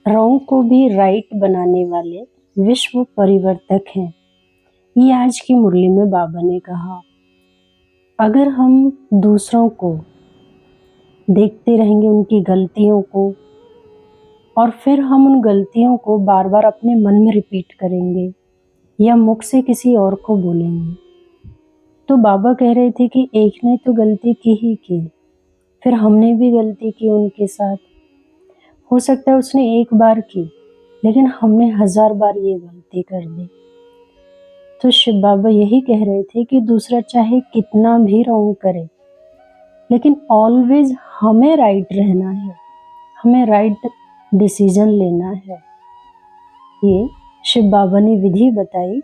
Wrong को भी right बनाने वाले विश्व परिवर्तक हैं, ये आज की मुरली में बाबा ने कहा। अगर हम दूसरों को देखते रहेंगे, उनकी गलतियों को, और फिर हम उन गलतियों को बार बार अपने मन में रिपीट करेंगे या मुख से किसी और को बोलेंगे, तो बाबा कह रहे थे कि एक ने तो गलती की ही की, फिर हमने भी गलती की उनके साथ। हो सकता है उसने एक बार की, लेकिन हमने 1000 बार ये गलती कर दी। तो शिव बाबा यही कह रहे थे कि दूसरा चाहे कितना भी रॉन्ग करे, लेकिन ऑलवेज हमें राइट रहना है, हमें राइट डिसीजन लेना है। ये शिव बाबा ने विधि बताई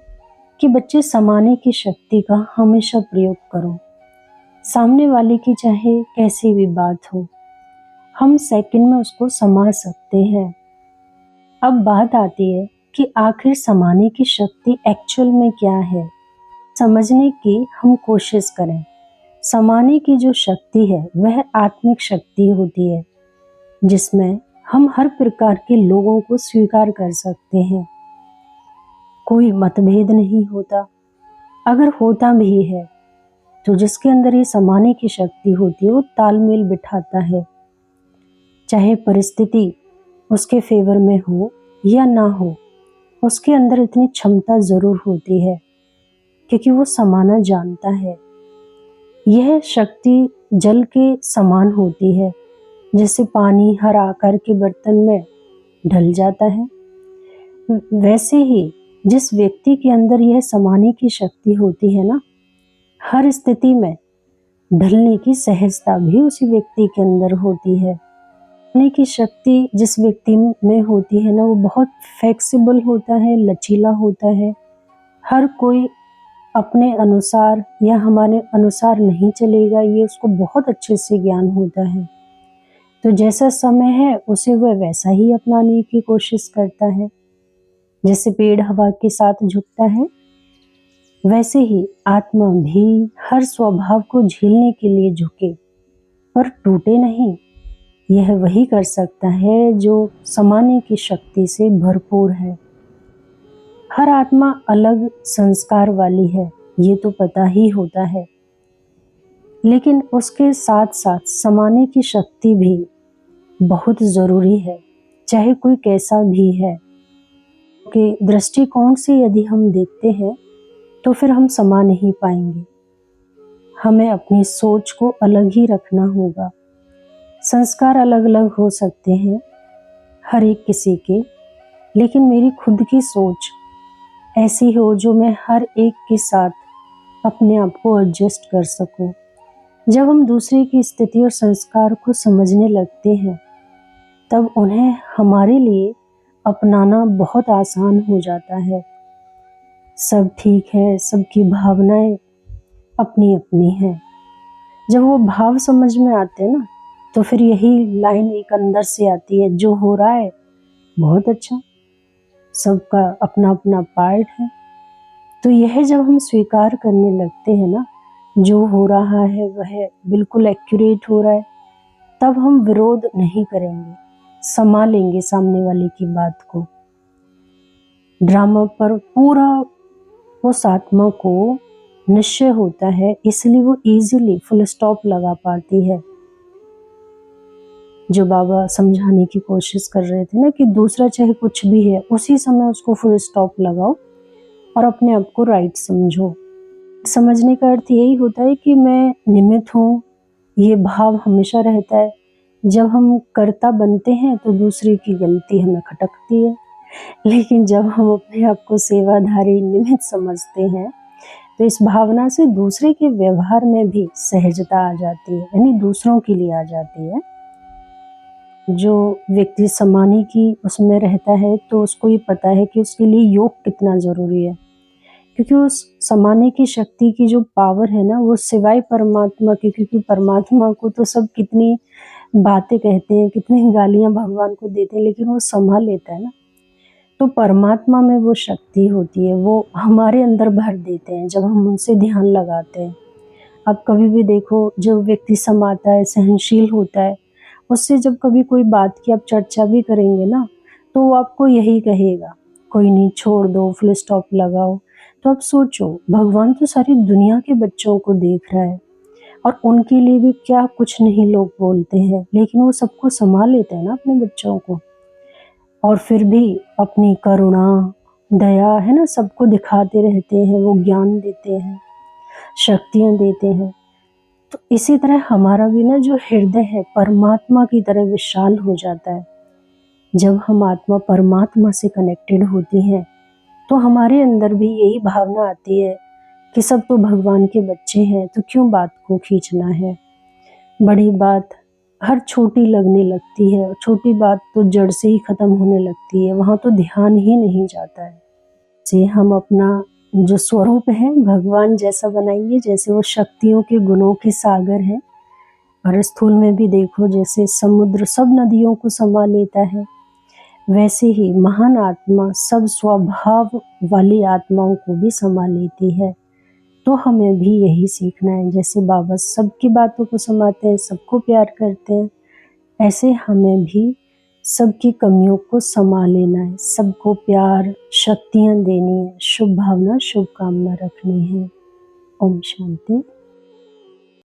कि बच्चे समाने की शक्ति का हमेशा प्रयोग करो। सामने वाले की चाहे कैसी भी बात हो, हम सेकंड में उसको समा सकते हैं। अब बात आती है कि आखिर समाने की शक्ति एक्चुअल में क्या है, समझने की हम कोशिश करें। समाने की जो शक्ति है वह आत्मिक शक्ति होती है, जिसमें हम हर प्रकार के लोगों को स्वीकार कर सकते हैं। कोई मतभेद नहीं होता, अगर होता भी है तो जिसके अंदर ये समाने की शक्ति होती है वो तालमेल बिठाता है, चाहे परिस्थिति उसके फेवर में हो या ना हो, उसके अंदर इतनी क्षमता जरूर होती है क्योंकि वो समाना जानता है। यह शक्ति जल के समान होती है, जैसे पानी हर आकार के बर्तन में ढल जाता है, वैसे ही जिस व्यक्ति के अंदर यह समाने की शक्ति होती है ना, हर स्थिति में ढलने की सहजता भी उसी व्यक्ति के अंदर होती है। समाने की शक्ति जिस व्यक्ति में होती है ना, वो बहुत फ्लेक्सिबल होता है, लचीला होता है। हर कोई अपने अनुसार या हमारे अनुसार नहीं चलेगा, ये उसको बहुत अच्छे से ज्ञान होता है। तो जैसा समय है उसे वह वैसा ही अपनाने की कोशिश करता है। जैसे पेड़ हवा के साथ झुकता है, वैसे ही आत्मा भी हर स्वभाव को झेलने के लिए झुके पर टूटे नहीं। यह वही कर सकता है जो समाने की शक्ति से भरपूर है। हर आत्मा अलग संस्कार वाली है, ये तो पता ही होता है, लेकिन उसके साथ साथ समाने की शक्ति भी बहुत जरूरी है, चाहे कोई कैसा भी है। कि दृष्टिकोण से यदि हम देखते हैं तो फिर हम समा नहीं पाएंगे। हमें अपनी सोच को अलग ही रखना होगा। संस्कार अलग अलग हो सकते हैं हर एक किसी के, लेकिन मेरी खुद की सोच ऐसी हो जो मैं हर एक के साथ अपने आप को एडजस्ट कर सकूं। जब हम दूसरे की स्थिति और संस्कार को समझने लगते हैं, तब उन्हें हमारे लिए अपनाना बहुत आसान हो जाता है। सब ठीक है, सबकी भावनाएं अपनी अपनी हैं। जब वो भाव समझ में आते हैं ना, तो फिर यही लाइन एक अंदर से आती है, जो हो रहा है बहुत अच्छा, सबका अपना अपना पार्ट है। तो यह जब हम स्वीकार करने लगते हैं ना, जो हो रहा है वह बिल्कुल एक्यूरेट हो रहा है, तब हम विरोध नहीं करेंगे, समा लेंगे सामने वाले की बात को। ड्रामा पर पूरा उस आत्मा को निश्चय होता है, इसलिए वो इजीली फुल स्टॉप लगा पाती है। जो बाबा समझाने की कोशिश कर रहे थे ना कि दूसरा चाहे कुछ भी है, उसी समय उसको फुल स्टॉप लगाओ और अपने आप को राइट समझो। समझने का अर्थ यही होता है कि मैं निमित्त हूँ, ये भाव हमेशा रहता है। जब हम कर्ता बनते हैं तो दूसरे की गलती हमें खटकती है, लेकिन जब हम अपने आप को सेवाधारी निमित्त समझते हैं तो इस भावना से दूसरे के व्यवहार में भी सहजता आ जाती है, यानी दूसरों के लिए आ जाती है। जो व्यक्ति समाने की उसमें रहता है तो उसको ये पता है कि उसके लिए योग कितना जरूरी है, क्योंकि उस समाने की शक्ति की जो पावर है ना, वो सिवाय परमात्मा के, क्योंकि परमात्मा को तो सब कितनी बातें कहते हैं, कितनी गालियां भगवान को देते हैं, लेकिन वो संभाल लेता है ना। तो परमात्मा में वो शक्ति होती है, वो हमारे अंदर भर देते हैं जब हम उनसे ध्यान लगाते हैं। अब कभी भी देखो, जो व्यक्ति समाता है, सहनशील होता है, उससे जब कभी कोई बात की आप चर्चा भी करेंगे ना, तो वो आपको यही कहेगा, कोई नहीं छोड़ दो, फुल स्टॉप लगाओ। तो अब सोचो, भगवान तो सारी दुनिया के बच्चों को देख रहा है और उनके लिए भी क्या कुछ नहीं लोग बोलते हैं, लेकिन वो सबको संभाल लेते हैं ना अपने बच्चों को। और फिर भी अपनी करुणा, दया है ना, सबको दिखाते रहते हैं, वो ज्ञान देते हैं, शक्तियाँ देते हैं। तो इसी तरह हमारा भी ना जो हृदय है परमात्मा की तरह विशाल हो जाता है। जब हम आत्मा परमात्मा से कनेक्टेड होती हैं, तो हमारे अंदर भी यही भावना आती है कि सब तो भगवान के बच्चे हैं, तो क्यों बात को खींचना है। बड़ी बात हर छोटी लगने लगती है, छोटी बात तो जड़ से ही खत्म होने लगती है, वहाँ तो ध्यान ही नहीं जाता है। से हम अपना जो स्वरूप है भगवान जैसा बनाएंगे, जैसे वो शक्तियों के गुणों के सागर हैं। और स्थूल में भी देखो, जैसे समुद्र सब नदियों को समा लेता है, वैसे ही महान आत्मा सब स्वभाव वाली आत्माओं को भी समा लेती है। तो हमें भी यही सीखना है, जैसे बाबा सबकी बातों को समाते हैं, सबको प्यार करते हैं, ऐसे हमें भी सबकी कमियों को समा लेना है, सबको प्यार, शक्तियाँ देनी है, शुभ भावना, शुभकामना रखनी है। ओम शांति।